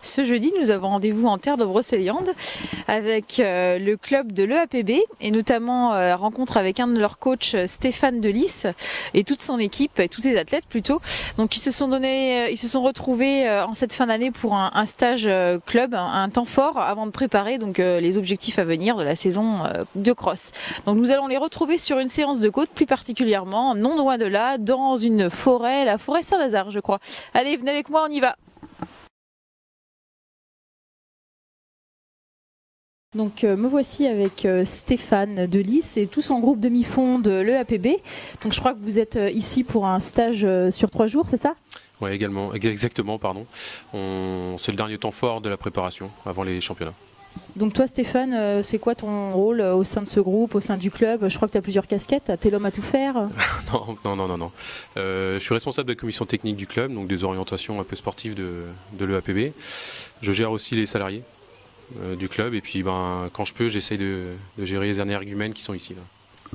Ce jeudi, nous avons rendez-vous en terre de Brocéliande avec le club de l'EAPB et notamment la rencontre avec un de leurs coachs, Stéphane Delis, et toute son équipe, et tous ses athlètes plutôt. Donc ils se sont retrouvés en cette fin d'année pour un stage club, un temps fort avant de préparer donc les objectifs à venir de la saison de cross. Donc nous allons les retrouver sur une séance de côte, plus particulièrement non loin de là, dans une forêt, la forêt Saint-Lazare je crois. Allez, venez avec moi, on y va. Donc me voici avec Stéphane Delis et tout son groupe demi-fond de l'EAPB. Donc je crois que vous êtes ici pour un stage sur 3 jours, c'est ça? Oui, également, exactement, pardon. C'est le dernier temps fort de la préparation avant les championnats. Donc toi Stéphane, c'est quoi ton rôle au sein de ce groupe, au sein du club? Je crois que tu as plusieurs casquettes, t'es l'homme à tout faire. Non. Je suis responsable de la commission technique du club, donc des orientations un peu sportives de l'EAPB. Je gère aussi les salariés du club et puis quand je peux j'essaye de gérer les énergumènes qui sont ici là.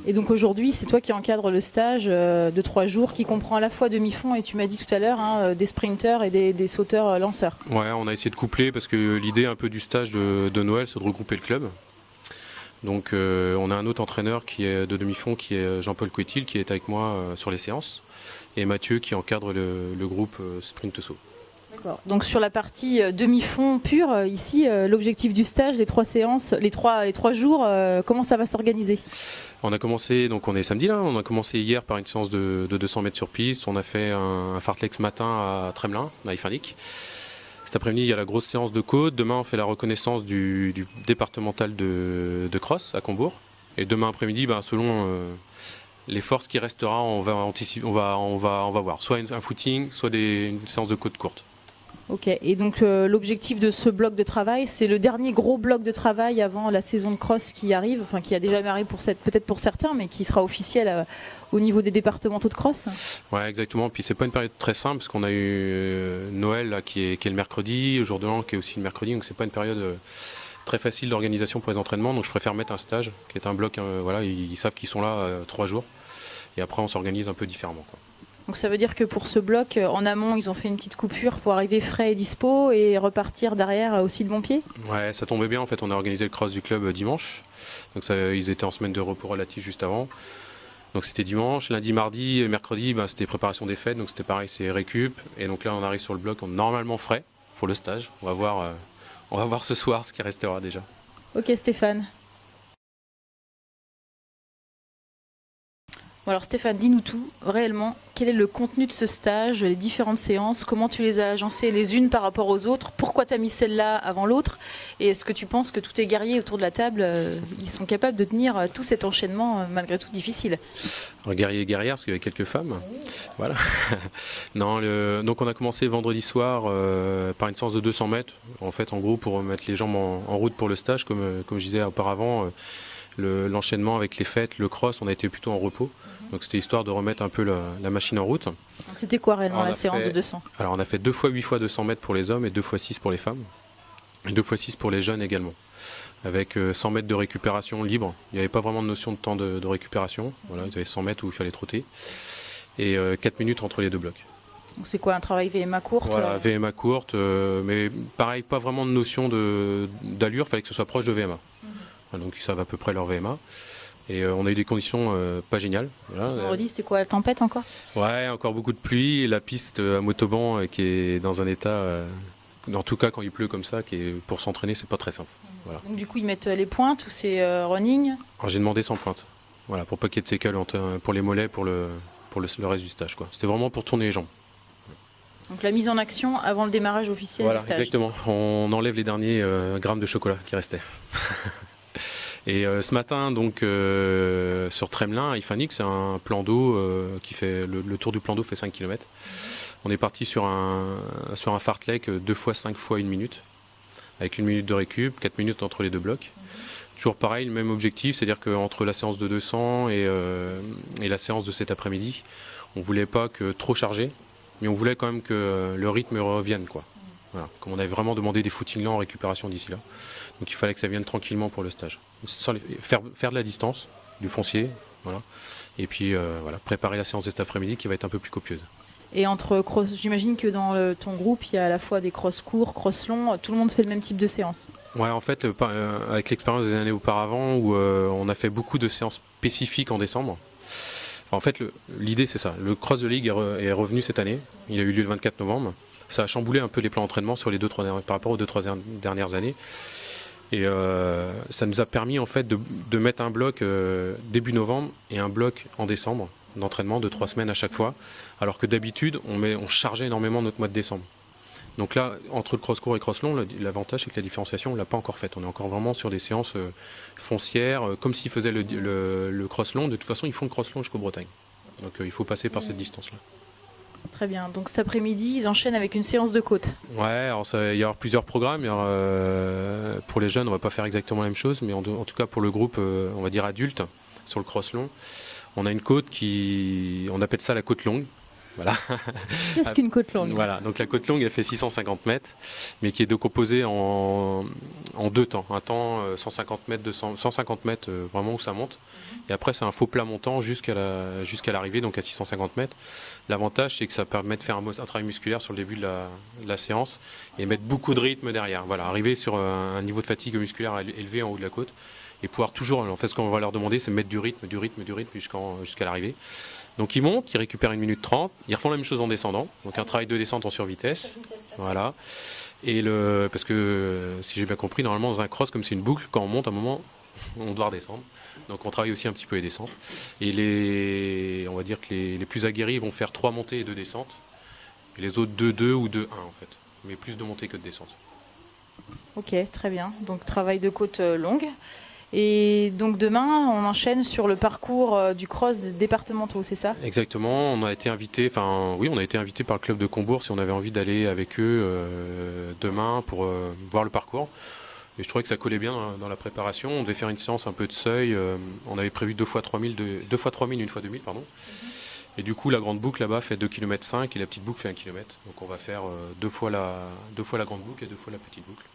Et donc aujourd'hui c'est toi qui encadres le stage de 3 jours qui comprend à la fois demi-fond et tu m'as dit tout à l'heure des sprinteurs et des sauteurs lanceurs. Ouais, on a essayé de coupler parce que l'idée un peu du stage de Noël c'est de regrouper le club. Donc on a un autre entraîneur qui est de demi-fond qui est Jean-Paul Coetil qui est avec moi sur les séances et Mathieu qui encadre le groupe sprint saut. Donc sur la partie demi-fond pur, ici, l'objectif du stage, les 3 séances, les trois jours, comment ça va s'organiser? On a commencé, donc on est samedi là, on a commencé hier par une séance de 200 mètres sur piste, on a fait un fartlek ce matin à Tremelin, à Ifanlic. Cet après-midi il y a la grosse séance de côte, demain on fait la reconnaissance du départemental de cross à Combourg. Et demain après-midi, selon les forces qui restera, on va voir soit un footing, soit une séance de côte courte. Ok, et donc l'objectif de ce bloc de travail, c'est le dernier gros bloc de travail avant la saison de cross qui arrive, enfin qui a déjà démarré peut-être pour certains, mais qui sera officiel au niveau des départementaux de cross. Ouais, exactement. Puis c'est pas une période très simple parce qu'on a eu Noël là, qui est le mercredi, le jour de l'an qui est aussi le mercredi, donc c'est pas une période très facile d'organisation pour les entraînements. Donc je préfère mettre un stage qui est un bloc, voilà, ils savent qu'ils sont là 3 jours, et après on s'organise un peu différemment, quoi. Donc ça veut dire que pour ce bloc, en amont, ils ont fait une petite coupure pour arriver frais et dispo et repartir derrière aussi de bon pied? Ouais, ça tombait bien en fait, on a organisé le cross du club dimanche. Donc ils étaient en semaine de repos relatif juste avant. Donc c'était dimanche, lundi, mardi, et mercredi, c'était préparation des fêtes, donc c'était pareil, c'est récup. Et donc là on arrive sur le bloc, on est normalement frais pour le stage. On va voir ce soir ce qui restera déjà. Ok Stéphane. Bon alors Stéphane, dis-nous tout, réellement, quel est le contenu de ce stage, les différentes séances, comment tu les as agencées les unes par rapport aux autres, pourquoi tu as mis celle-là avant l'autre, et est-ce que tu penses que tous tes guerriers autour de la table, ils sont capables de tenir tout cet enchaînement malgré tout difficile? Alors, guerrier et guerrière, parce qu'il y avait quelques femmes. Oui. Voilà. Non, donc on a commencé vendredi soir par une séance de 200 mètres, en fait en gros pour mettre les jambes en route pour le stage, comme je disais auparavant. L'enchaînement avec les fêtes, le cross, on a été plutôt en repos. Donc c'était histoire de remettre un peu la machine en route. Donc c'était quoi réellement la séance de 200? Alors on a fait 2 fois 8 fois 200 mètres pour les hommes et 2 fois 6 pour les femmes. Et 2 fois 6 pour les jeunes également. Avec 100 mètres de récupération libre. Il n'y avait pas vraiment de notion de temps de récupération. Voilà, il y avait 100 mètres où il fallait trotter. Et 4 minutes entre les 2 blocs. Donc c'est quoi, un travail VMA courte? Voilà, VMA courte, mais pareil, pas vraiment de notion d'allure, il fallait que ce soit proche de VMA. Donc ils savent à peu près leur VMA. Et on a eu des conditions pas géniales. Voilà. Vendredi, c'était quoi, la tempête encore? Ouais, encore beaucoup de pluie. Et la piste à motoban qui est dans un état, en tout cas quand il pleut comme ça, pour s'entraîner, c'est pas très simple. Voilà. Donc du coup, ils mettent les pointes ou c'est running? J'ai demandé sans pointe. Voilà, pour pas qu'il y ait de séquelles pour les mollets, pour le reste du stage, quoi. C'était vraiment pour tourner les jambes. Donc la mise en action avant le démarrage officiel du stage. Exactement. On enlève les derniers grammes de chocolat qui restaient. Et ce matin, donc sur Tremelin, à Ifanlic, c'est un plan d'eau qui fait le tour du plan d'eau fait 5 km. On est parti sur un fartlek 2 fois 5 fois 1 minute, avec 1 minute de récup, 4 minutes entre les 2 blocs. Toujours pareil, le même objectif, c'est-à-dire qu'entre la séance de 200 et la séance de cet après-midi, on ne voulait pas que trop chargé, mais on voulait quand même que le rythme revienne, quoi. Voilà. Comme on avait vraiment demandé des footings lents en récupération d'ici là. Donc il fallait que ça vienne tranquillement pour le stage. Faire de la distance, du foncier, voilà. Et puis voilà, préparer la séance de cet après-midi qui va être un peu plus copieuse. Et entre cross, j'imagine que dans ton groupe, il y a à la fois des cross courts, cross longs, tout le monde fait le même type de séance. Ouais, en fait, avec l'expérience des années auparavant, où on a fait beaucoup de séances spécifiques en décembre. Enfin, en fait, l'idée c'est ça. Le Cross de Ligue est revenu cette année. Il a eu lieu le 24 novembre. Ça a chamboulé un peu les plans d'entraînement sur par rapport aux 2-3 dernières années. Et ça nous a permis en fait de mettre un bloc début novembre et un bloc en décembre d'entraînement de 3 semaines à chaque fois, alors que d'habitude on chargeait énormément notre mois de décembre. Donc là, entre le cross court et cross long, l'avantage c'est que la différenciation on l'a pas encore faite. On est encore vraiment sur des séances foncières, comme s'ils faisaient le cross long. De toute façon, ils font le cross long jusqu'au Bretagne. Donc il faut passer par cette distance-là. Très bien. Donc cet après-midi, ils enchaînent avec une séance de côte. Ouais, alors il y aura plusieurs programmes. Pour les jeunes, on va pas faire exactement la même chose, mais en tout cas pour le groupe, on va dire adulte, sur le cross long, on a une côte on appelle ça la côte longue. Voilà. Qu'est-ce qu'une côte longue? Voilà, donc la côte longue elle fait 650 mètres, mais qui est décomposée en 2 temps. Un temps 150 mètres, 150 mètres vraiment où ça monte, et après c'est un faux plat montant jusqu'à l'arrivée, donc à 650 mètres. L'avantage c'est que ça permet de faire un travail musculaire sur le début de la séance et mettre beaucoup de rythme derrière. Voilà, arriver sur un niveau de fatigue musculaire élevé en haut de la côte et pouvoir toujours, en fait ce qu'on va leur demander c'est mettre du rythme jusqu'à l'arrivée. Donc ils montent, ils récupèrent 1 minute 30, ils refont la même chose en descendant, donc un travail de descente en survitesse. Voilà. Et parce que si j'ai bien compris, normalement dans un cross, comme c'est une boucle, quand on monte à un moment, on doit redescendre. Donc on travaille aussi un petit peu les descentes. Et on va dire que les plus aguerris vont faire 3 montées et 2 descentes. Et les autres 2-2 ou 2-1 en fait. Mais plus de montées que de descentes. Ok, très bien. Donc travail de côte longue. Et donc demain, on enchaîne sur le parcours du cross départementaux, c'est ça? Exactement, on a été invité par le club de Combourg si on avait envie d'aller avec eux demain pour voir le parcours. Et je trouvais que ça collait bien dans la préparation. On devait faire une séance un peu de seuil. On avait prévu 2 fois 3000, 1 fois 2000, pardon. Et du coup, la grande boucle là-bas fait 2,5 km et la petite boucle fait 1 km. Donc on va faire 2 fois la grande boucle et 2 fois la petite boucle.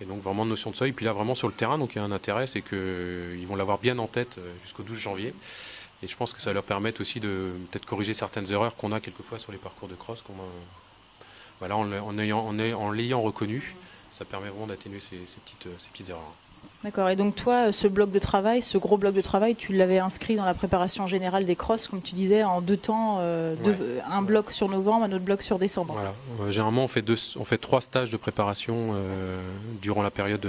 Et donc vraiment de notion de seuil. Puis là vraiment sur le terrain, donc il y a un intérêt, c'est qu'ils vont l'avoir bien en tête jusqu'au 12 janvier. Et je pense que ça va leur permettre aussi de peut-être corriger certaines erreurs qu'on a quelquefois sur les parcours de cross. Voilà, en l'ayant reconnu, ça permet vraiment d'atténuer ces petites erreurs. D'accord. Et donc toi, ce bloc de travail, ce gros bloc de travail, tu l'avais inscrit dans la préparation générale des crosses, comme tu disais, en 2 temps, un bloc sur novembre, un autre bloc sur décembre. Voilà. Généralement, on fait 3 stages de préparation durant la période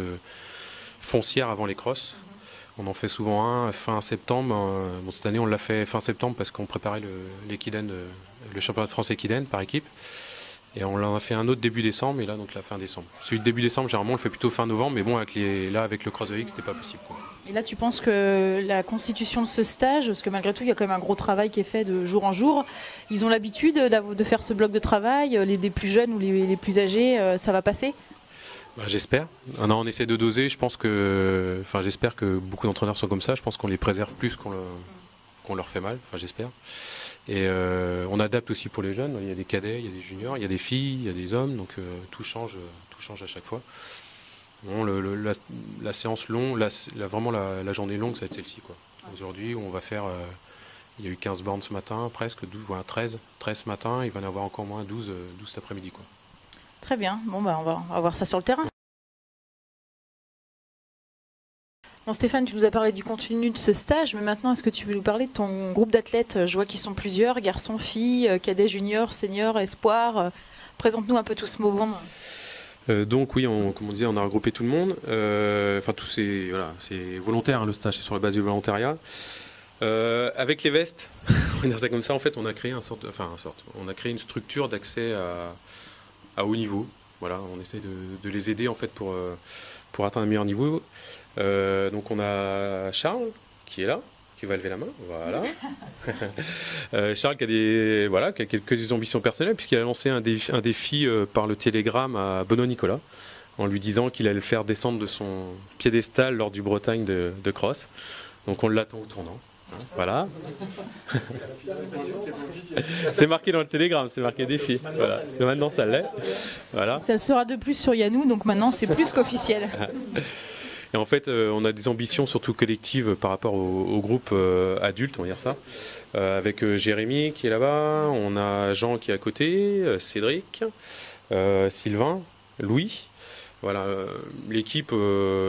foncière avant les crosses. On en fait souvent un fin septembre. Cette année, on l'a fait fin septembre parce qu'on préparait le championnat de France Equiden par équipe. Et on en a fait un autre début décembre, et là donc la fin décembre. Celui de début décembre, généralement on le fait plutôt fin novembre, mais bon avec le Cross de Ligue, c'était pas possible. Quoi. Et là tu penses que la constitution de ce stage, parce que malgré tout il y a quand même un gros travail qui est fait de jour en jour, ils ont l'habitude de faire ce bloc de travail, les plus jeunes ou les plus âgés, ça va passer? J'espère. On essaie de doser, j'espère que beaucoup d'entraîneurs sont comme ça, je pense qu'on les préserve plus qu'on leur fait mal, j'espère. Et on adapte aussi pour les jeunes, il y a des cadets, il y a des juniors, il y a des filles, il y a des hommes, donc tout change à chaque fois. Bon, la séance longue, vraiment la journée longue, ça va être celle-ci. Aujourd'hui, on va faire, il y a eu 15 bornes ce matin, presque 12, voilà, 13 ce matin, il va y en avoir encore moins 12 cet après-midi. Très bien, bon, on va voir ça sur le terrain. Bon, Stéphane, tu nous as parlé du contenu de ce stage, mais maintenant, est-ce que tu veux nous parler de ton groupe d'athlètes? Je vois qu'ils sont plusieurs, garçons, filles, cadets, juniors, seniors, espoirs. Présente-nous un peu tout ce mouvement. Donc oui, comme on disait, on a regroupé tout le monde. C'est volontaire, hein, le stage, c'est sur la base du volontariat. Avec les vestes, on va dire ça comme ça, en fait, on a créé on a créé une structure d'accès à haut niveau. Voilà, on essaie de les aider en fait pour atteindre un meilleur niveau. Donc on a Charles qui est là, qui va lever la main, voilà. Charles qui a quelques ambitions personnelles puisqu'il a lancé un défi par le télégramme à Benoît Nicolas en lui disant qu'il allait le faire descendre de son piédestal lors du Bretagne de cross. Donc on l'attend au tournant. Voilà. C'est marqué dans le télégramme, c'est marqué défi. Voilà. Maintenant ça l'est. Voilà. Ça sera de plus sur Yannou, donc maintenant c'est plus qu'officiel. Et en fait, on a des ambitions surtout collectives par rapport au groupe adulte, on va dire ça. Avec Jérémy qui est là-bas, on a Jean qui est à côté, Cédric, Sylvain, Louis. Voilà, l'équipe,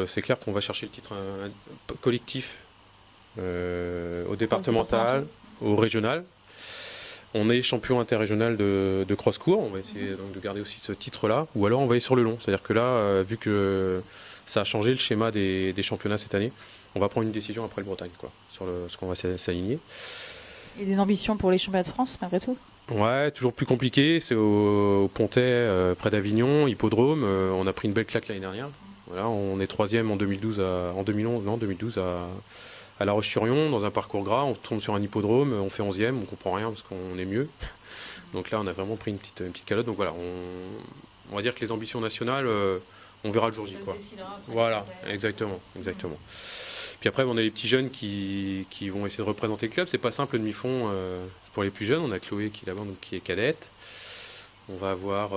c'est clair qu'on va chercher le titre collectif au départemental, au régional. On est champion interrégional de cross-court, on va essayer donc de garder aussi ce titre-là, ou alors on va aller sur le long. C'est-à-dire que là, vu que ça a changé le schéma des championnats cette année, on va prendre une décision après le Bretagne, quoi, sur ce qu'on va s'aligner. Il y a des ambitions pour les championnats de France, malgré tout? Ouais, toujours plus compliqué, c'est au Pontet, près d'Avignon, hippodrome. On a pris une belle claque l'année dernière. Voilà, on est 3e en 2012 à La Roche-sur-Yon, dans un parcours gras, on tourne sur un hippodrome, on fait 11e, on comprend rien parce qu'on est mieux. Donc là, on a vraiment pris une petite calotte. Donc voilà, on va dire que les ambitions nationales, on verra le jour J. Voilà, exactement. Puis après, on a les petits jeunes qui vont essayer de représenter le club. C'est pas simple le demi-fond pour les plus jeunes. On a Chloé qui est là-bas, donc qui est cadette. On va avoir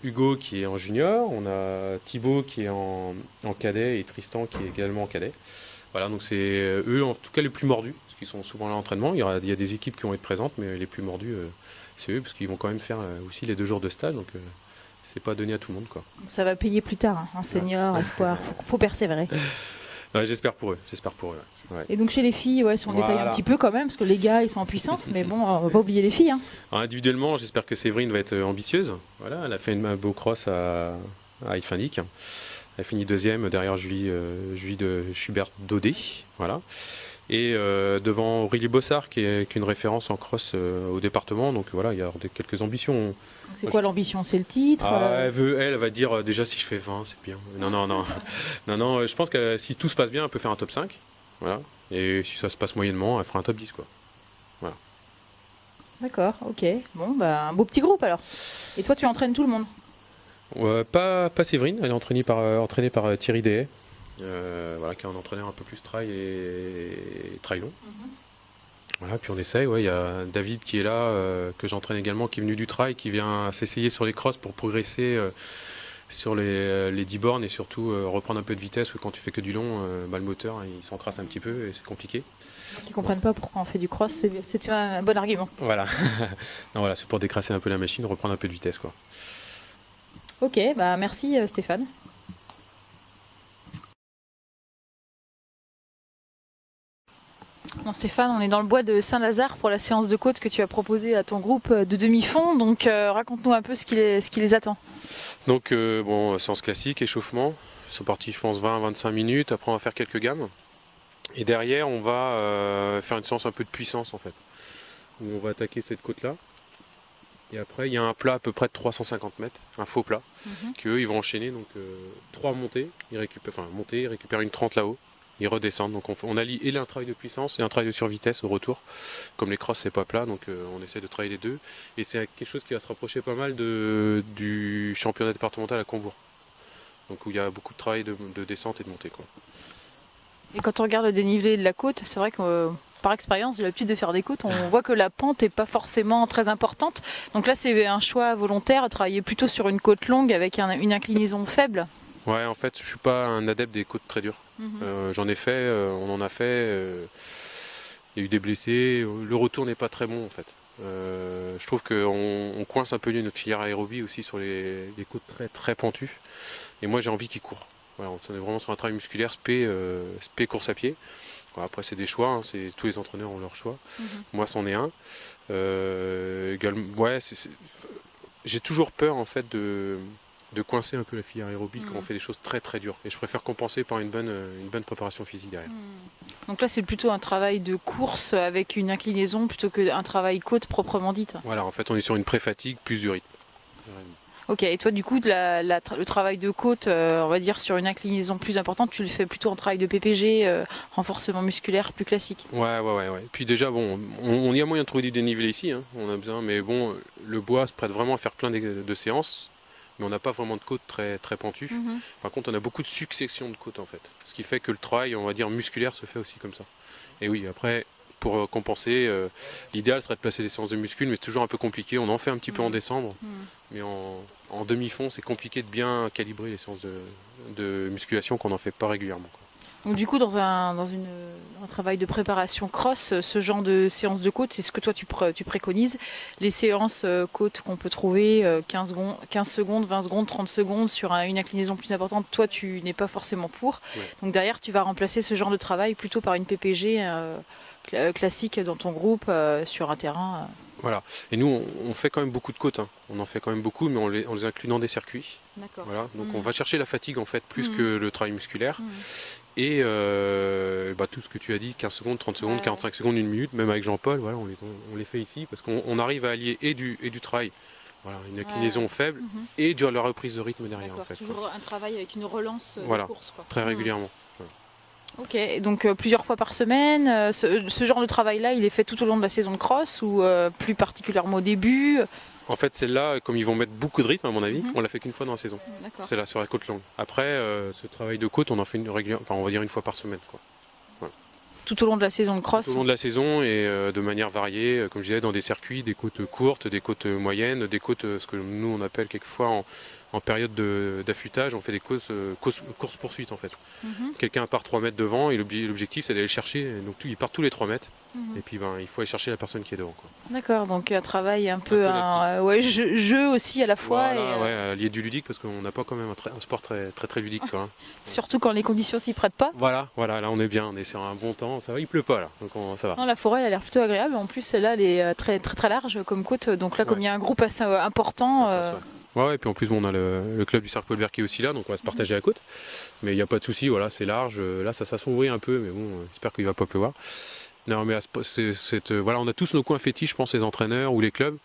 Hugo qui est en junior. On a Thibaut qui est en cadet et Tristan qui est également en cadet. Voilà, donc c'est eux en tout cas les plus mordus, parce qu'ils sont souvent là à l'entraînement. Il y a des équipes qui vont être présentes, mais les plus mordus, c'est eux, parce qu'ils vont quand même faire aussi les 2 jours de stage, donc c'est pas donné à tout le monde, quoi. Ça va payer plus tard, hein, un senior, espoir, faut persévérer. Ouais, j'espère pour eux. Ouais. Et donc chez les filles, si on détaille un petit peu quand même, parce que les gars ils sont en puissance, mais bon, on va pas oublier les filles. Hein. Alors, individuellement, j'espère que Séverine va être ambitieuse. Voilà, elle a fait un beau cross à Ifindic. Elle a fini 2e derrière Julie de Schubert-Daudet. Voilà. Et devant Aurélie Bossard, qui est une référence en cross au département. Donc voilà, il y a quelques ambitions. C'est quoi l'ambition? C'est le titre elle va dire déjà si je fais 20, c'est bien. Non, je pense que si tout se passe bien, elle peut faire un top 5. Voilà. Et si ça se passe moyennement, elle fera un top 10, quoi. Voilà. D'accord, ok. Bon, un beau petit groupe alors. Et toi, tu entraînes tout le monde? Pas Séverine, elle est entraînée par Thierry Dehay, voilà, qui est un entraîneur un peu plus trail et trail long. Voilà, puis on essaye, il y a David qui est là, que j'entraîne également, qui est venu du trail, qui vient s'essayer sur les crosses pour progresser sur les 10 bornes et surtout reprendre un peu de vitesse, parce que quand tu fais que du long, le moteur il s'encrasse un petit peu et c'est compliqué. Qui ne comprennent pas pourquoi on fait du cross, c'est un bon argument. Voilà, voilà, c'est pour décrasser un peu la machine, reprendre un peu de vitesse, quoi. Ok, merci Stéphane. Bon, Stéphane, on est dans le bois de Saint-Lazare pour la séance de côte que tu as proposée à ton groupe de demi-fond. Donc raconte-nous un peu ce qui les attend. Donc séance classique, échauffement. Ils sont partis je pense 20-25 minutes. Après on va faire quelques gammes. Et derrière on va faire une séance un peu de puissance en fait. Où on va attaquer cette côte-là. Et après il y a un plat à peu près de 350 mètres, un faux plat, qu'eux ils vont enchaîner. Donc 3 montées, ils récupèrent une 30 là-haut. Ils redescendent, donc on allie et un travail de puissance et un travail de survitesse au retour. Comme les crosses c'est pas plat, donc on essaie de travailler les deux. Et c'est quelque chose qui va se rapprocher pas mal du championnat départemental à Combourg. Donc où il y a beaucoup de travail de descente et de montée, quoi. Et quand on regarde le dénivelé de la côte, c'est vrai que par expérience, j'ai l'habitude de faire des côtes, on voit que la pente n'est pas forcément très importante. Donc là c'est un choix volontaire, travailler plutôt sur une côte longue avec une inclinaison faible. Ouais, en fait, je suis pas un adepte des côtes très dures. J'en ai fait, on en a fait. Il y a eu des blessés. Le retour n'est pas très bon en fait. Je trouve qu'on coince un peu notre filière aérobie aussi sur les côtes très très pentues. Et moi, j'ai envie qu'ils courent. Voilà, on est vraiment sur un travail musculaire, spé course à pied. Voilà, après, c'est des choix. Hein, tous les entraîneurs ont leur choix. Moi, c'en est un. J'ai toujours peur en fait de coincer un peu la filière aérobie quand on fait des choses très très dures. Et je préfère compenser par une bonne préparation physique derrière. Donc là c'est plutôt un travail de course avec une inclinaison plutôt qu'un travail côte proprement dite. Voilà, en fait on est sur une pré-fatigue plus du rythme. Ok, et toi du coup le travail de côte, on va dire sur une inclinaison plus importante, tu le fais plutôt en travail de PPG, renforcement musculaire plus classique. Ouais. Puis déjà on y a moyen de trouver du dénivelé ici, hein. On a besoin, mais bon, le bois se prête vraiment à faire plein de séances. Mais on n'a pas vraiment de côte très, très pentue. Par contre, on a beaucoup de succession de côtes en fait. Ce qui fait que le travail, on va dire, musculaire se fait aussi comme ça. Et oui, après, pour compenser. L'idéal serait de placer des séances de muscles, mais c'est toujours un peu compliqué. On en fait un petit peu en décembre, mais en demi-fond, c'est compliqué de bien calibrer les séances de musculation qu'on n'en fait pas régulièrement, quoi. Donc du coup, dans un travail de préparation cross, ce genre de séance de côte, c'est ce que toi tu préconises. Les séances côte qu'on peut trouver 15 secondes, 20 secondes, 30 secondes sur une inclinaison plus importante, toi tu n'es pas forcément pour. Ouais. Donc derrière, tu vas remplacer ce genre de travail plutôt par une PPG classique dans ton groupe sur un terrain. Voilà. Et nous, on fait quand même beaucoup de côtes, hein. On en fait quand même beaucoup, mais on les inclut dans des circuits. D'accord. Voilà. Donc on va chercher la fatigue en fait, plus que le travail musculaire. Et tout ce que tu as dit, 15 secondes, 30 secondes, 45 secondes, 1 minute, même avec Jean-Paul, voilà, on les fait ici, parce qu'on arrive à allier et du travail, voilà, une inclinaison faible, et de la reprise de rythme derrière. En fait, toujours un travail avec une relance voilà, de course, quoi. Très régulièrement. Ok, donc plusieurs fois par semaine, ce genre de travail-là, il est fait tout au long de la saison de cross ou plus particulièrement au début? En fait, celle-là, comme ils vont mettre beaucoup de rythme, à mon avis, on l'a fait qu'une fois dans la saison. C'est là, sur la côte longue. Après, ce travail de côte, on en fait on va dire une fois par semaine, quoi. Voilà. Tout au long de la saison de cross? Tout au long de la saison et de manière variée, comme je disais, dans des circuits, des côtes courtes, des côtes moyennes, des côtes, ce que nous on appelle quelquefois en période d'affûtage, on fait des courses-poursuites en fait. Quelqu'un part 3 mètres devant et l'objectif c'est d'aller le chercher, donc il part tous les 3 mètres et puis il faut aller chercher la personne qui est devant, quoi. D'accord, donc un travail un peu jeu aussi à la fois. Voilà, lié du ludique parce qu'on n'a pas quand même un sport très ludique, quoi, hein. Surtout quand les conditions s'y prêtent pas. Voilà, là on est bien, on est sur un bon temps, ça va, il pleut pas là, donc ça va. Non, la forêt elle a l'air plutôt agréable, en plus là elle est très large comme côte, donc là comme il y a un groupe assez important. Ouais, et puis en plus on a le club du Cercle Paul Vert qui est aussi là, donc on va se partager la côte. Mais il n'y a pas de souci, voilà, c'est large. Là ça s'assombrit un peu, mais bon, j'espère qu'il ne va pas pleuvoir. Non, mais voilà, on a tous nos coins fétiches, je pense, les entraîneurs ou les clubs.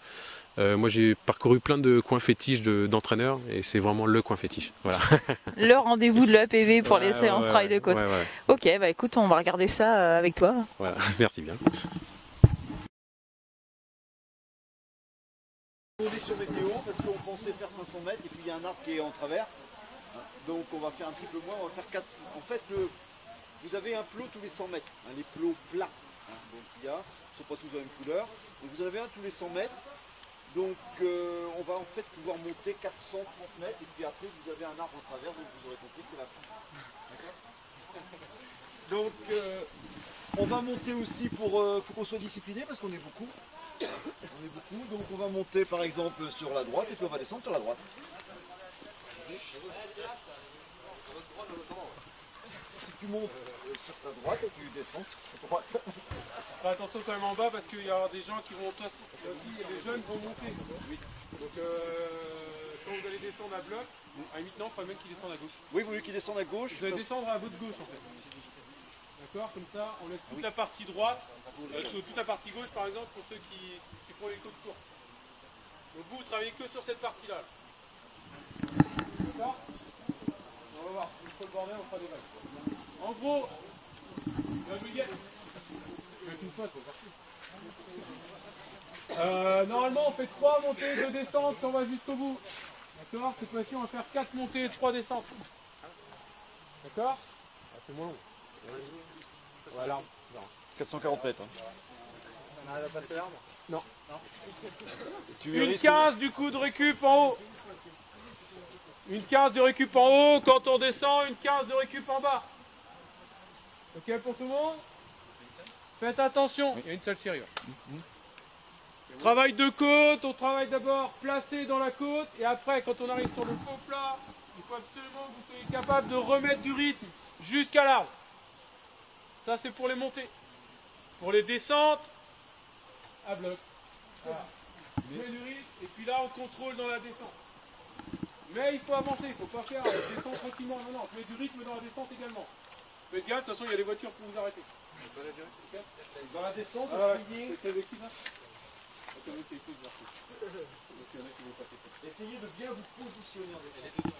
Moi j'ai parcouru plein de coins fétiches d'entraîneurs et c'est vraiment le coin fétiche. Voilà. Le rendez-vous de l'EAPV pour les séances travail de côte. Ok, bah écoute, on va regarder ça avec toi. Voilà, merci bien. On est sur météo parce qu'on pensait faire 500 mètres et puis il y a un arbre qui est en travers. Donc on va faire un petit peu moins, on va faire 4. En fait, vous avez un plot tous les 100 mètres, les plots plats. Donc il y a, ils ne sont pas tous de la même couleur. Donc vous en avez un tous les 100 mètres. Donc on va en fait pouvoir monter 430 mètres et puis après vous avez un arbre en travers, donc vous aurez compris que c'est la fin. Donc on va monter aussi faut qu'on soit discipliné parce qu'on est beaucoup. Donc on va monter par exemple sur la droite et puis on va descendre sur la droite. Si tu montes sur ta droite et tu descends sur ta droite. Fais attention quand même en bas parce qu'il y aura des gens qui vont aussi, les jeunes vont monter. Oui. Donc quand vous allez descendre à bloc, à limite non, il faudrait même qu'ils descendent à gauche. Oui, vous voulez qu'ils descendent à gauche. Vous allez descendre à votre gauche en fait. D'accord, comme ça on laisse toute la partie droite, toute la partie gauche par exemple pour ceux qui font les côtes courtes. Donc vous travaillez que sur cette partie-là. D'accord? On va voir, si je fais le bordel, on fera des vagues. En gros, normalement on fait 3 montées, 2 descentes, on va jusqu'au bout. D'accord? Cette fois-ci on va faire 4 montées et 3 descentes. D'accord? C'est moins long. Voilà. 440 mètres. On arrive à passer l'arbre? Non. Une 15 du coup de récup en haut. Une 15 de récup en haut, quand on descend, une 15 de récup en bas. Ok pour tout le monde? Faites attention, il y a une seule série. Travail de côte, on travaille d'abord placé dans la côte, et après quand on arrive sur le faux plat, il faut absolument que vous soyez capable de remettre du rythme jusqu'à l'arbre. Ça c'est pour les montées. Pour les descentes, à bloc. Voilà. Je mets du rythme, et puis là on contrôle dans la descente. Mais il faut avancer, il ne faut pas faire descendre tranquillement. Non, non, je mets du rythme dans la descente également. Faites gaffe, de toute façon il y a des voitures pour vous arrêter. Dans la descente, essayez de bien vous positionner en descente.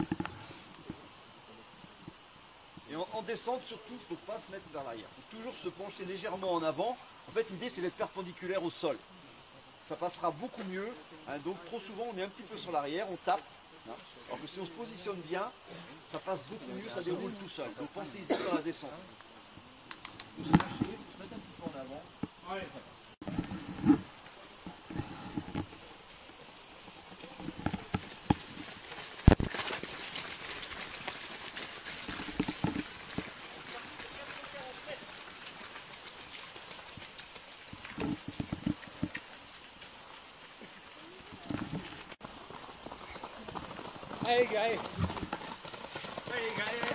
Et en descente surtout, il ne faut pas se mettre vers l'arrière. Il faut toujours se pencher légèrement en avant. En fait l'idée c'est d'être perpendiculaire au sol. Ça passera beaucoup mieux. Donc trop souvent on est un petit peu sur l'arrière, on tape. Alors que si on se positionne bien, ça passe beaucoup mieux, ça déroule tout seul. Donc pensez-y dans la descente. Vous se lâchez, vous se mettez un petit peu en avant. Allez, gars, allez. Allez, gars, allez, allez.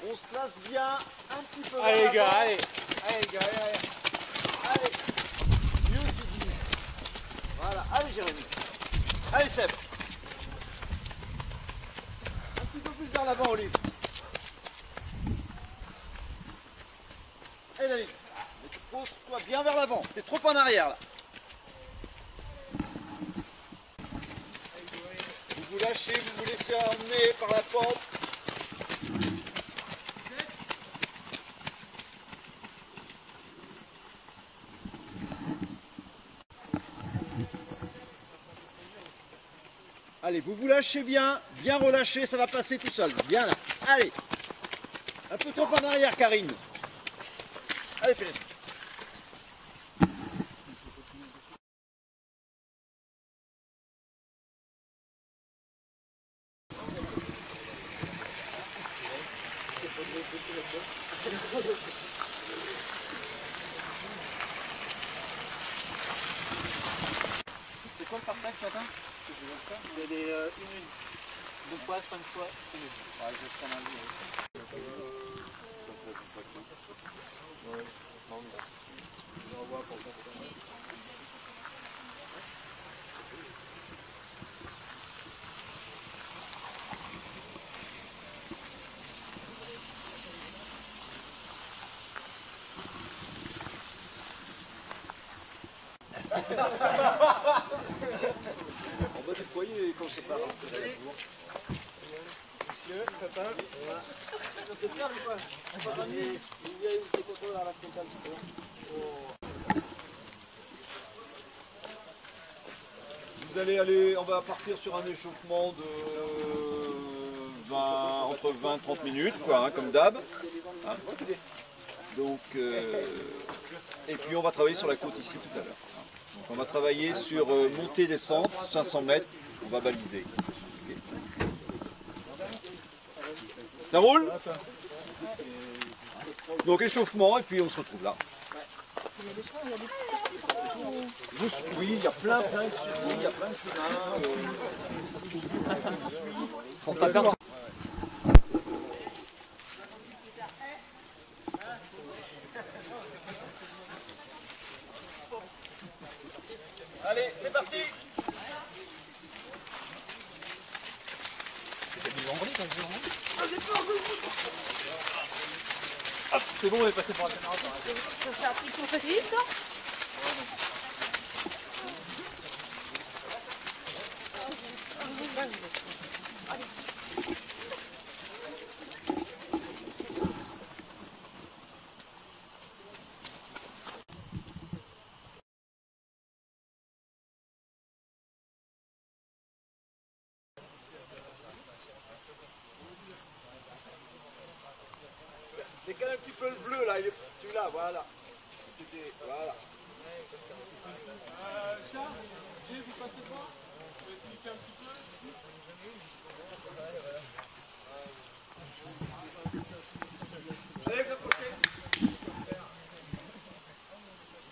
On se place bien un petit peu. Allez gars, allez. Allez gars, allez. Allez. Mieux c'est dit. Voilà, allez Jérémy. Allez Seb. Un petit peu plus vers l'avant Olive. Allez David. Pose-toi bien vers l'avant. T'es trop en arrière là. Vous vous lâchez, vous vous laissez emmener par la pente. Allez, vous vous lâchez bien, bien relâché, ça va passer tout seul. Bien là. Allez. Un peu trop en arrière, Karine. Allez, Philippe. C'est quoi le farflac ce matin? Vous avez 1 minute. 2 fois, 5 fois, 1 minute. Ouais, je vais prendre un livre. On va déployer quand c'est pas rentré à la bourre. Monsieur, papa. Ça se perd ou pas? Vous allez aller, on va partir sur un échauffement de 20, entre 20 et 30 minutes, quoi, hein, comme d'hab. Hein. Donc, et puis on va travailler sur la côte ici tout à l'heure. Donc on va travailler sur montée descente, 500 mètres, on va baliser. Okay. Ça roule? Donc échauffement et puis on se retrouve là. Oui, il y a plein de circuits, il y a plein de chemins. Allez, c'est parti. C'est bon, on est passé pour la caméra. C'est un truc pour Philippe, ça? Décale un petit peu le bleu là, celui-là, voilà. Voilà. Chat, vous passez pas? Vous pouvez cliquer un petit peu? Allez, de côté.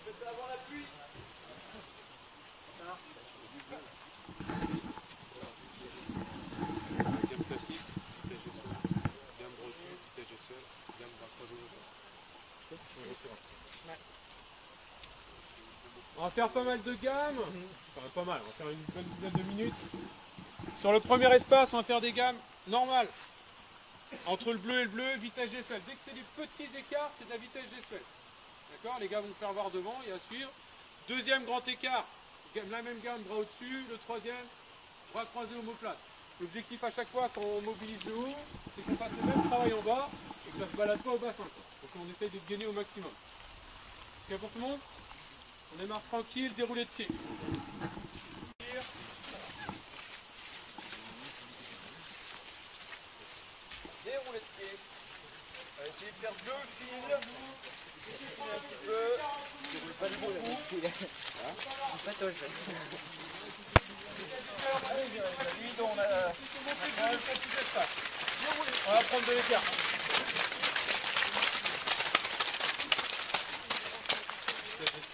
Faites ça avant la pluie. Gamme classique, vitesse gestion, gamme reçue, vitesse gestion, gamme braquage au moteur. On va faire pas mal de gammes, enfin pas mal, on va faire une bonne dizaine de minutes. Sur le premier espace, on va faire des gammes normales. Entre le bleu et le bleu, vitesse gestuelle. Dès que c'est des petits écarts, c'est de la vitesse gestuelle. D'accord? Les gars vont faire voir devant et à suivre. Deuxième grand écart, la même gamme, bras au-dessus. Le troisième, bras croisés omoplate. L'objectif à chaque fois quand on mobilise le haut, c'est qu'on fasse le même travail en bas et que ça ne se balade pas au bassin. Donc on essaye de gainer au maximum. Ok pour tout le monde? On démarre tranquille, déroulé de pied. Déroulé de pied. On va essayer de faire 2 fils. Un petit peu. Déroule pas beaucoup. On va prendre de l'écart.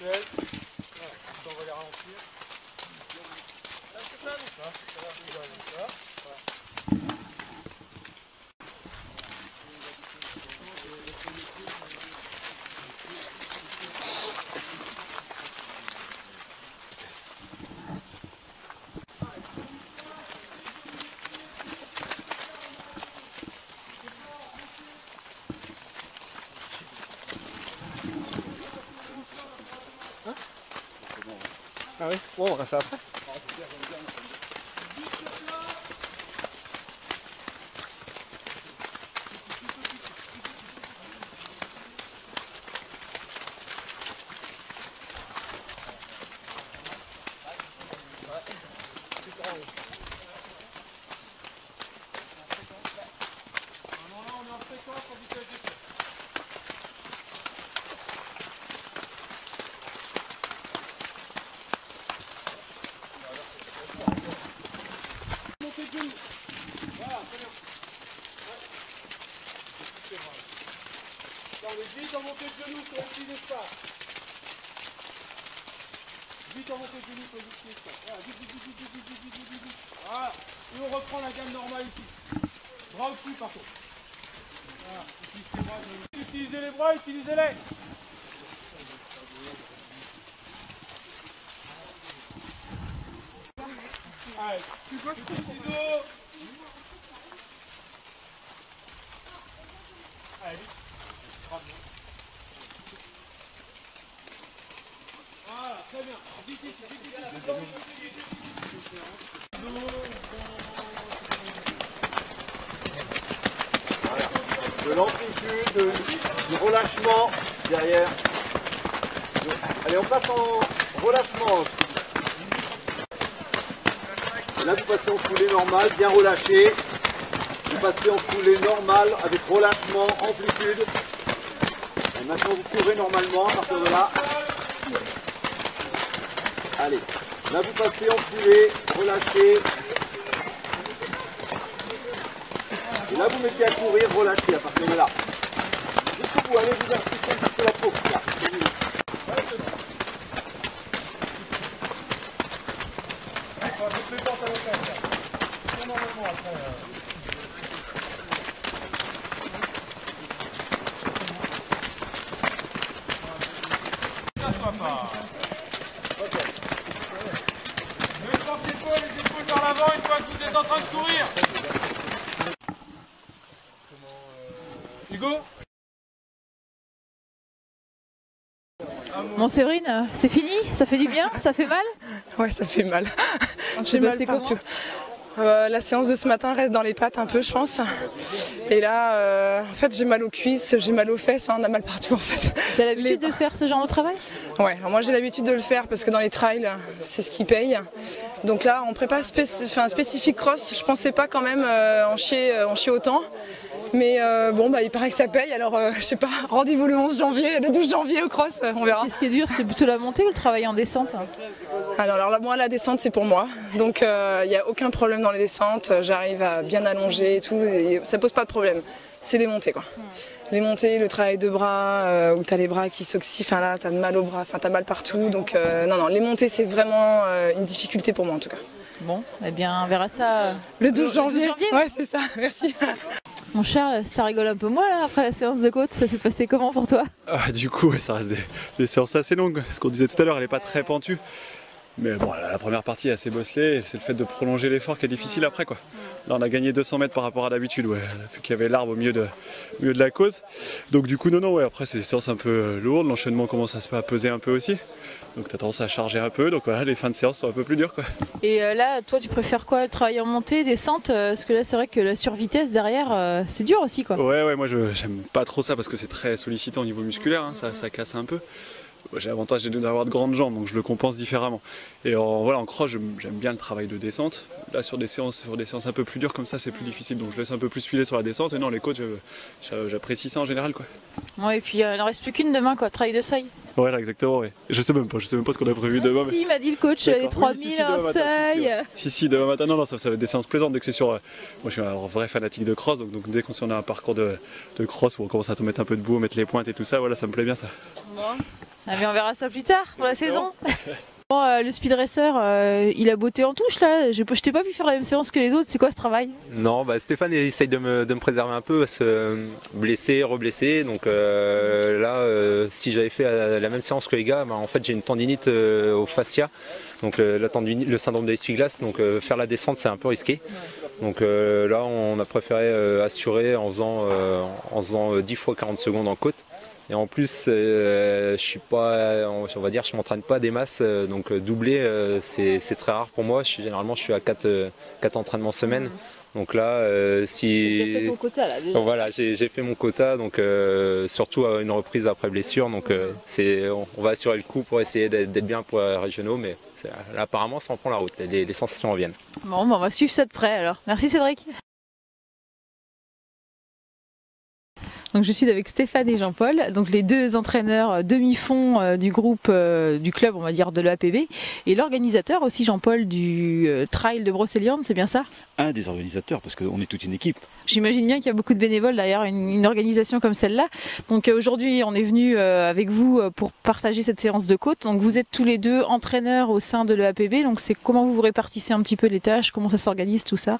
Voilà, on va les ralentir. Ah oui, bon, on va faire après. On est vite en montée de genoux sur le petit espace. Vite en montée de genoux sur le petit espace. Voilà, vite. Voilà. Et on reprend la gamme normale ici. Bras au-dessus par contre. Voilà. Utilisez les bras, utilisez-les. Allez, tu gauche pour le ciseau. Allez, vite. Voilà, très bien. Vite. De l'amplitude, du relâchement derrière. Allez, on passe en relâchement. Et là, vous passez en foulée normale, bien relâché. Vous passez en foulée normale avec relâchement, amplitude. Et maintenant, vous courez normalement à partir de là. Allez, là, vous passez en foulée, relâché. Et là, vous mettez à courir, relâchez à partir de là. Jusqu'au bout, allez vous articuler un petit peu la peau. Là, c'est mieux. Ne sortez pas les épaules vers l'avant une fois que vous êtes en train de courir. Hugo? Bon Séverine, c'est fini? Ça fait du bien? Ça fait mal? Ouais, ça fait mal. J'ai mal partout. La séance de ce matin reste dans les pattes un peu, je pense. Et là, en fait, j'ai mal aux cuisses, j'ai mal aux fesses, enfin, on a mal partout en fait. Tu as l'habitude de faire ce genre de travail? Ouais, alors moi j'ai l'habitude de le faire parce que dans les trails, c'est ce qui paye. Donc là, en prépa spécifique cross, je pensais pas quand même en chier autant. Mais bon, bah, il paraît que ça paye, alors je sais pas, rendez-vous le 11 janvier, le 12 janvier au cross, on verra. Qu'est-ce qui est dur? C'est plutôt la montée ou le travail en descente? Alors là, moi, la descente, c'est pour moi. Donc il n'y a aucun problème dans les descentes, j'arrive à bien allonger et tout, et ça pose pas de problème. C'est les montées, quoi. Les montées, le travail de bras, où tu as les bras qui s'oxydent, enfin là, tu as mal au bras, enfin tu as mal partout. Donc non, les montées, c'est vraiment une difficulté pour moi en tout cas. Bon, eh bien, on verra ça le 12 janvier. Ouais, c'est ça, merci. Mon cher, ça rigole un peu moins là après la séance de côte, ça s'est passé comment pour toi? Du coup, ouais, ça reste des séances assez longues. Ce qu'on disait tout à l'heure, elle n'est pas très pentue. Mais bon, la première partie est assez bosselée, c'est le fait de prolonger l'effort qui est difficile après, quoi. Là, on a gagné 200 mètres par rapport à d'habitude, ouais, vu qu'il y avait l'arbre au milieu de la côte. Donc du coup, non, ouais, après c'est des séances un peu lourdes, l'enchaînement commence à peser un peu aussi. Donc tu as tendance à charger un peu, donc voilà, les fins de séance sont un peu plus dures, quoi. Et là, toi, tu préfères quoi? Le travail en montée, descente? Parce que là, c'est vrai que la survitesse derrière, c'est dur aussi, quoi. Ouais, moi j'aime pas trop ça parce que c'est très sollicitant au niveau musculaire, hein, ça casse un peu. J'ai l'avantage d'avoir de grandes jambes, donc je le compense différemment. Et en cross, j'aime bien le travail de descente. Là, sur des séances un peu plus dures comme ça, c'est plus difficile. Donc je laisse un peu plus filer sur la descente. Et non, les coachs, j'apprécie ça en général, quoi. Ouais, et puis il n'en reste plus qu'une demain, quoi. Travail de seuil. Voilà, exactement, ouais. Je sais même pas ce qu'on a prévu demain. Si, il m'a dit le coach, les 3000 en seuil. Si, demain matin. Non, ça va être des séances plaisantes dès que c'est sur. Moi, je suis un vrai fanatique de cross, donc dès qu'on a un parcours de cross où on commence à te mettre un peu de boue, mettre les pointes et tout ça, voilà, ça me plaît bien, ça. Bon. Ah, mais on verra ça plus tard pour la saison. Bon, le speed racer, il a botté en touche là. Je t'ai pas vu faire la même séance que les autres. C'est quoi ce travail? Non, Stéphane essaye de me préserver un peu, blessé, reblessé. Donc là, si j'avais fait la même séance que les gars, en fait j'ai une tendinite au fascia, donc le syndrome de l'essuie-glace. Donc faire la descente c'est un peu risqué. Donc là, on a préféré assurer en faisant 10 fois 40 secondes en côte. Et en plus, je suis pas, on va dire, je m'entraîne pas des masses, donc doubler, c'est très rare pour moi. Généralement, je suis à 4 entraînements semaine. Donc là, si. Tu as fait ton quota là déjà. Donc, voilà, j'ai fait mon quota, donc surtout à une reprise après blessure. Donc on va assurer le coup pour essayer d'être bien pour les régionaux, mais là, apparemment, ça en prend la route. Les sensations reviennent. Bon, on va suivre ça de près alors. Merci Cédric. Donc je suis avec Stéphane et Jean-Paul, donc les deux entraîneurs demi-fond du groupe du club, on va dire de l'EAPB, et l'organisateur aussi Jean-Paul du Trail de Brocéliande, c'est bien ça? Un des organisateurs, parce qu'on est toute une équipe. J'imagine bien qu'il y a beaucoup de bénévoles derrière une organisation comme celle-là. Donc aujourd'hui on est venu avec vous pour partager cette séance de côte. Donc vous êtes tous les deux entraîneurs au sein de l'EAPB, donc c'est comment vous répartissez un petit peu les tâches, comment ça s'organise tout ça?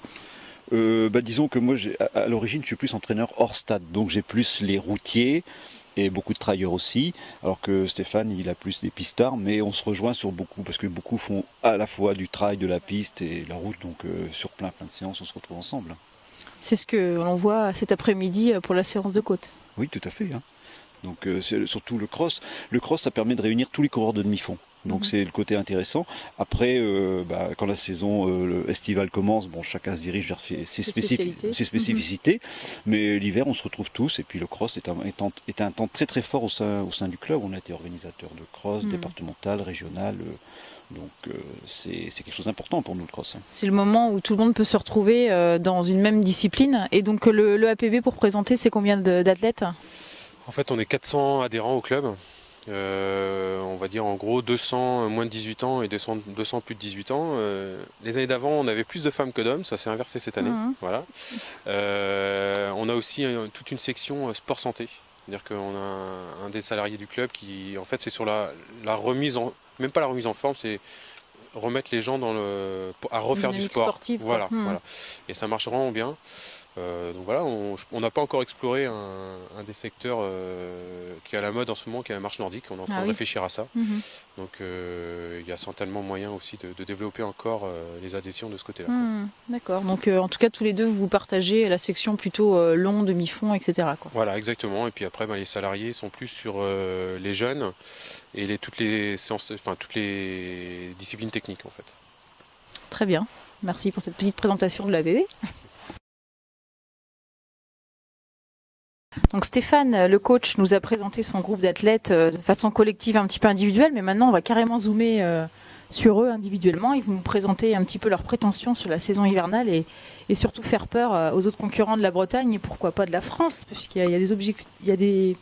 Disons que moi, à l'origine, je suis plus entraîneur hors stade, donc j'ai plus les routiers et beaucoup de trailleurs aussi, alors que Stéphane, il a plus des pistards, mais on se rejoint sur beaucoup, parce que beaucoup font à la fois du trail, de la piste et la route, donc sur plein de séances, on se retrouve ensemble. C'est ce que l'on voit cet après-midi pour la séance de côte. Oui, tout à fait. Hein. Donc c'est surtout le cross. Le cross, ça permet de réunir tous les coureurs de demi-fond. Donc c'est le côté intéressant. Après, quand la saison estivale commence, bon, chacun se dirige vers ses spécificités. Mais l'hiver, on se retrouve tous. Et puis le cross est un temps très très fort au sein du club. On a été organisateur de cross, départemental, régional. Donc c'est quelque chose d'important pour nous le cross. C'est le moment où tout le monde peut se retrouver dans une même discipline. Et donc le APB, pour présenter, c'est combien d'athlètes? En fait, on est 400 adhérents au club. On va dire en gros 200 moins de 18 ans et 200 plus de 18 ans. Les années d'avant, on avait plus de femmes que d'hommes, ça s'est inversé cette année. Voilà. On a aussi toute une section sport santé. C'est-à-dire qu'on a un des salariés du club qui, en fait, c'est sur la remise même pas la remise en forme, c'est remettre les gens à refaire du sport. Sportive, voilà. Et ça marche vraiment bien. Donc voilà, on n'a pas encore exploré un des secteurs qui est à la mode en ce moment, qui est la marche nordique. On est en train de réfléchir à ça. Donc il y a certainement moyen aussi de développer encore les adhésions de ce côté-là. D'accord, donc en tout cas tous les deux vous partagez la section plutôt long, demi-fond, etc. quoi. Voilà, exactement. Et puis après les salariés sont plus sur les jeunes et toutes les disciplines techniques en fait. Très bien, merci pour cette petite présentation de l'APB. Donc Stéphane, le coach, nous a présenté son groupe d'athlètes de façon collective, un petit peu individuelle, mais maintenant on va carrément zoomer sur eux individuellement. Ils vont nous présenter un petit peu leurs prétentions sur la saison hivernale et surtout faire peur aux autres concurrents de la Bretagne et pourquoi pas de la France, puisqu'il y a des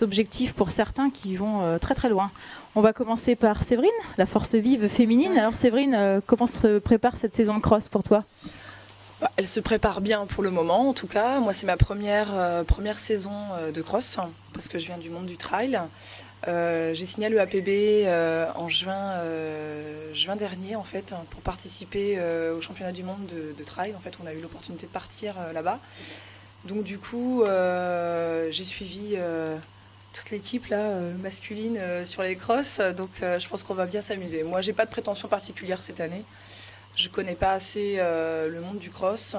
objectifs pour certains qui vont très très loin. On va commencer par Séverine, la force vive féminine. Alors Séverine, comment se prépare cette saison de cross pour toi ? Elle se prépare bien pour le moment, en tout cas. Moi, c'est ma première saison de cross, parce que je viens du monde du trail. J'ai signé le APB en juin dernier, en fait, pour participer au championnat du monde de trail. En fait, on a eu l'opportunité de partir là-bas. Donc, du coup, j'ai suivi toute l'équipe là, masculine sur les crosses. Donc, je pense qu'on va bien s'amuser. Moi, j'ai pas de prétention particulière cette année. Je ne connais pas assez le monde du cross.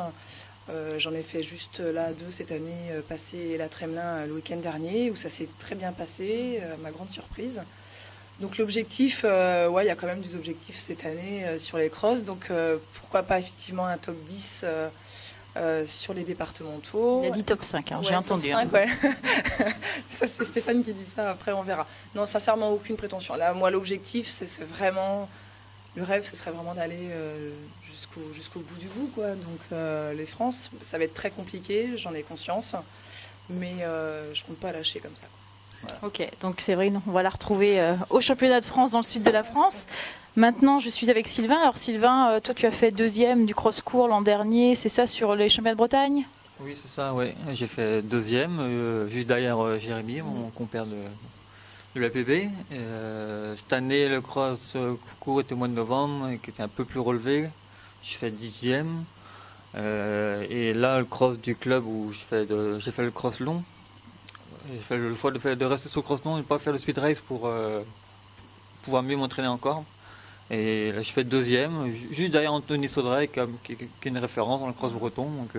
J'en ai fait juste là 2 cette année, passer la Tremelin le week-end dernier, où ça s'est très bien passé, à ma grande surprise. Donc l'objectif, il y a quand même des objectifs cette année sur les crosses. Donc pourquoi pas effectivement un top 10 sur les départementaux. Il a dit top 5, j'ai entendu. Top 5, ouais. Ça, c'est Stéphane qui dit ça, après on verra. Non, sincèrement, aucune prétention. Là, moi, l'objectif, c'est vraiment... Le rêve, ce serait vraiment d'aller jusqu'au bout du bout, quoi. Donc les France, ça va être très compliqué, j'en ai conscience, mais je compte pas lâcher comme ça. Voilà. Ok, donc Séverine, on va la retrouver au championnat de France dans le sud de la France. Maintenant, je suis avec Sylvain. Alors Sylvain, toi tu as fait 2e du cross-court l'an dernier, c'est ça, sur les championnats de Bretagne ? Oui, c'est ça, oui. J'ai fait 2e, juste derrière Jérémy, mon compère de l'APB. Cette année, le cross court était au mois de novembre, qui était un peu plus relevé. Je fais 10e. Et là, le cross du club où j'ai fait le cross long. J'ai fait le choix de rester sur le cross long et de ne pas faire le speed race pour pouvoir mieux m'entraîner encore. Et là, je fais 2e, juste derrière Anthony Saudray, qui est une référence dans le cross breton. Donc,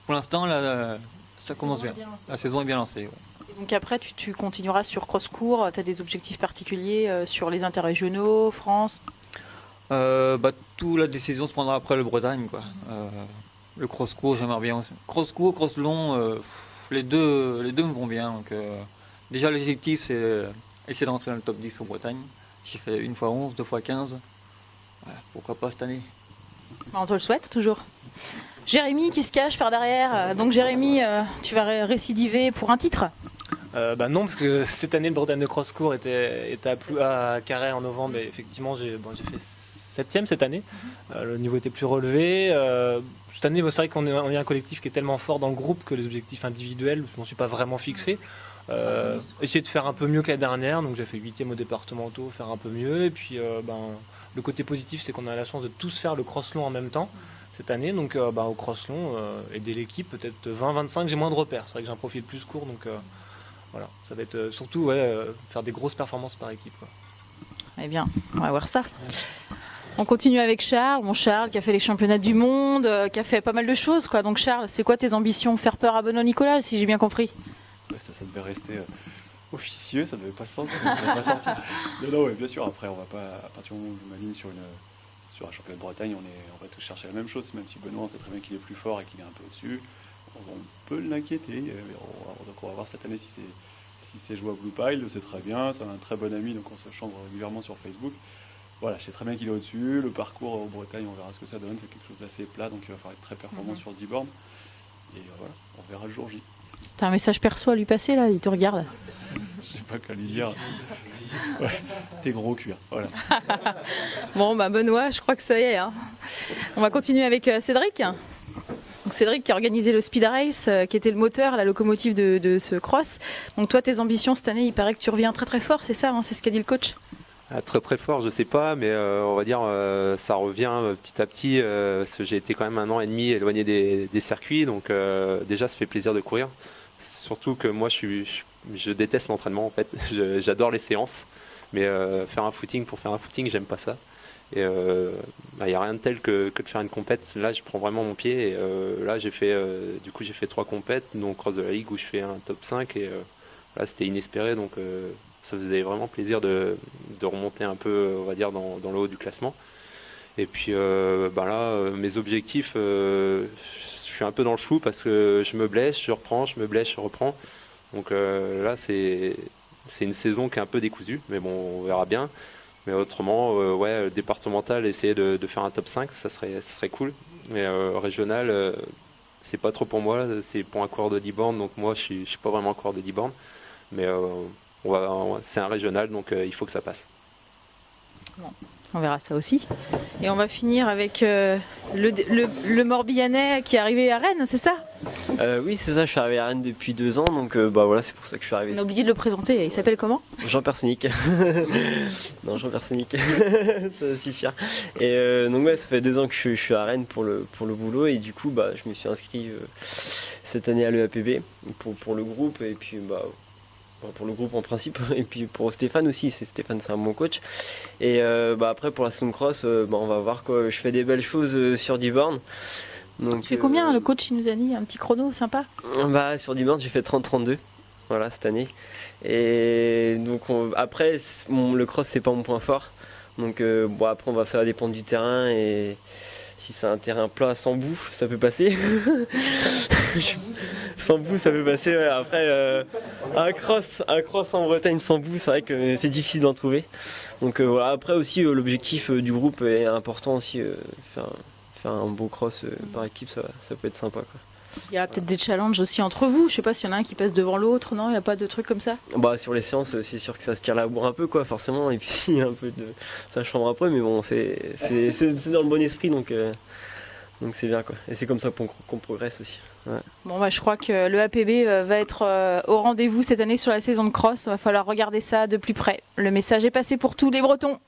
pour l'instant, là, ça commence bien. La saison est bien lancée. Ouais. Donc après, tu continueras sur cross-court, tu as des objectifs particuliers sur les interrégionaux, France ? Toute la décision se prendra après le Bretagne, quoi. Le cross-court, j'aimerais bien aussi. Cross-court, cross-long, les deux me vont bien. Donc, déjà, l'objectif, c'est essayer de rentrer dans le top 10 en Bretagne. J'ai fait 1 fois 11, 2 fois 15. Ouais, pourquoi pas cette année ? On te le souhaite, toujours. Jérémy qui se cache par derrière. Donc Jérémy, tu vas récidiver pour un titre ? Non, parce que cette année, le Bretagne de cross-court était à Carhaix en novembre. Et effectivement, j'ai fait 7e cette année. Le niveau était plus relevé. Cette année, c'est vrai qu'on est un collectif qui est tellement fort dans le groupe que les objectifs individuels, je ne m'en suis pas vraiment fixé. Essayer de faire un peu mieux que la dernière. Donc j'ai fait 8e au départementaux, faire un peu mieux. Et puis le côté positif, c'est qu'on a la chance de tous faire le cross-long en même temps cette année. Donc au cross-long, aider l'équipe, peut-être 20-25, j'ai moins de repères. C'est vrai que j'ai un profil plus court. Donc voilà, ça va être surtout faire des grosses performances par équipe, quoi. Eh bien, on va voir ça. On continue avec Charles. Bon, Charles qui a fait les championnats du monde, qui a fait pas mal de choses, quoi. Donc Charles, c'est quoi tes ambitions ? Faire peur à Benoît Nicolas, si j'ai bien compris ? Ouais, ça devait rester officieux, ça devait pas sortir. Non, ouais, bien sûr. Après, on va pas, à partir du moment où je m'aligne sur un championnat de Bretagne, on va tous chercher la même chose. Même si Benoît, on sait très bien qu'il est plus fort et qu'il est un peu au-dessus, on peut l'inquiéter. Donc on va voir cette année si c'est jouable ou pas. Il le sait très bien, c'est un très bon ami, donc on se chambre régulièrement sur Facebook. Voilà, je sais très bien qu'il est au-dessus. Le parcours en Bretagne, on verra ce que ça donne. C'est quelque chose d'assez plat, donc il va falloir être très performant sur 10 bornes. Et voilà, on verra le jour J. T'as un message perso à lui passer là, il te regarde. Je sais pas quoi lui dire. Ouais, t'es gros cuir, voilà. Bon, Benoît, je crois que ça y est. Hein. On va continuer avec Cédric. Donc Cédric qui a organisé le Speed Race, qui était le moteur, la locomotive de ce cross. Donc toi, tes ambitions cette année, il paraît que tu reviens très très fort, c'est ça, hein, c'est ce qu'a dit le coach ? Très très fort, je sais pas, mais on va dire ça revient petit à petit, parce que j'ai été quand même 1 an et demi éloigné des circuits, donc déjà ça fait plaisir de courir. Surtout que moi je déteste l'entraînement en fait, j'adore les séances, mais faire un footing pour faire un footing, j'aime pas ça. Et il n'y a rien de tel que de faire une compète. Là je prends vraiment mon pied, et là j'ai fait 3 compètes, donc Cross de la Ligue où je fais un top 5, et là c'était inespéré, donc ça faisait vraiment plaisir de remonter un peu, on va dire, dans le haut du classement. Et puis là, mes objectifs, je suis un peu dans le flou parce que je me blesse, je reprends, je me blesse, je reprends. Donc là, c'est une saison qui est un peu décousue, mais bon, on verra bien. Mais autrement, ouais, départemental, essayer de faire un top 5, ça serait cool. Mais régional, c'est pas trop pour moi, c'est pour un coureur de 10 bornes, donc moi je suis pas vraiment un coureur de 10 bornes. Mais c'est un régional, donc il faut que ça passe. Bon, on verra ça aussi. Et on va finir avec le Morbihanais qui est arrivé à Rennes, c'est ça? Oui, c'est ça, je suis arrivé à Rennes depuis 2 ans, donc bah voilà, c'est pour ça que je suis arrivé. On a oublié de le présenter, il s'appelle comment? Jean Personic. Non, Jean Personic, ça va suffire. Et donc ouais, ça fait 2 ans que je suis à Rennes pour le boulot, et du coup bah, je me suis inscrit cette année à l'EAPB pour le groupe, et puis bah, pour le groupe en principe, et puis pour Stéphane aussi, Stéphane c'est un bon coach. Et bah, après pour la saison cross, bah, on va voir quoi. Je fais des belles choses sur 10 bornes. Donc, tu fais combien? Le coach il nous a dit un petit chrono sympa? Bah, sur 10 bornes j'ai fait 30-32 voilà, cette année. Et donc après le cross c'est pas mon point fort. Donc bon, après ça va dépendre du terrain, et si c'est un terrain plat sans boue ça peut passer. Sans boue ça peut passer, ouais. Après un cross en Bretagne sans boue, c'est vrai que c'est difficile d'en trouver. Donc voilà, après aussi l'objectif du groupe est important aussi, faire un beau cross par équipe, ça peut être sympa quoi. Il y a peut-être des challenges aussi entre vous, je sais pas s'il y en a un qui passe devant l'autre, non? Il n'y a pas de trucs comme ça? Bah sur les séances c'est sûr que ça se tire la bourre un peu quoi, forcément, et puis un peu de ça chambre un peu, mais bon c'est dans le bon esprit, donc c'est bien quoi. Et c'est comme ça qu'on progresse aussi. Ouais. Bon bah je crois que le APB va être au rendez-vous cette année sur la saison de cross, il va falloir regarder ça de plus près. Le message est passé pour tous les Bretons.